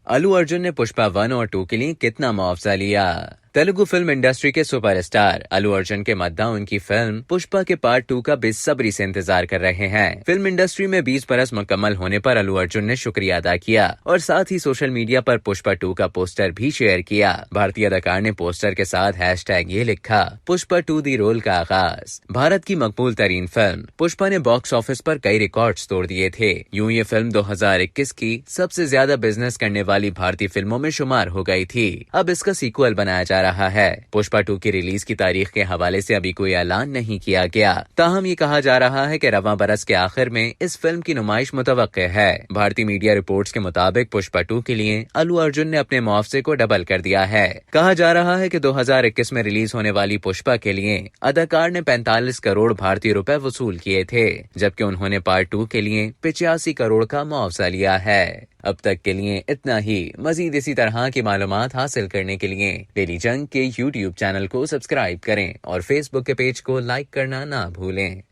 अल्लू अर्जुन ने पुष्पा 1 और 2 के लिए कितना मुआवजा लिया? तेलुगु फिल्म इंडस्ट्री के सुपरस्टार अल्लू अर्जुन के मद्दाह उनकी फिल्म पुष्पा के पार्ट 2 का बेसब्री से इंतजार कर रहे हैं। फिल्म इंडस्ट्री में 20 बरस मुकम्मल होने पर अल्लू अर्जुन ने शुक्रिया अदा किया और साथ ही सोशल मीडिया पर पुष्पा 2 का पोस्टर भी शेयर किया। भारतीय अदाकार ने पोस्टर के साथ हैशटैग ये लिखा, पुष्पा 2 दी रोल का आगाज। भारत की मकबूल तरीन फिल्म पुष्पा ने बॉक्स ऑफिस पर कई रिकॉर्ड्स तोड़ दिए थे। यूं ये फिल्म 2021 की सबसे ज्यादा बिजनेस करने वाली भारतीय फिल्मों में शुमार हो गई थी। अब इसका सीक्वल बनाया जा रहा है। पुष्पा 2 की रिलीज की तारीख के हवाले से अभी कोई ऐलान नहीं किया गया। ताहम ये कहा जा रहा है कि रवां बरस के आखिर में इस फिल्म की नुमाइश मुतवक्के है। भारतीय मीडिया रिपोर्ट्स के मुताबिक पुष्पा 2 के लिए अल्लू अर्जुन ने अपने मुआवजे को डबल कर दिया है। कहा जा रहा है कि 2021 में रिलीज होने वाली पुष्पा के लिए अदाकार ने 45 करोड़ भारतीय रुपए वसूल किए थे, जबकि उन्होंने पार्ट 2 के लिए 85 करोड़ का मुआवजा लिया है। अब तक के लिए इतना ही। मजीद इसी तरह की मालूमात हासिल करने के लिए डेली जंग के YouTube चैनल को सब्सक्राइब करें और Facebook के पेज को लाइक करना ना भूलें।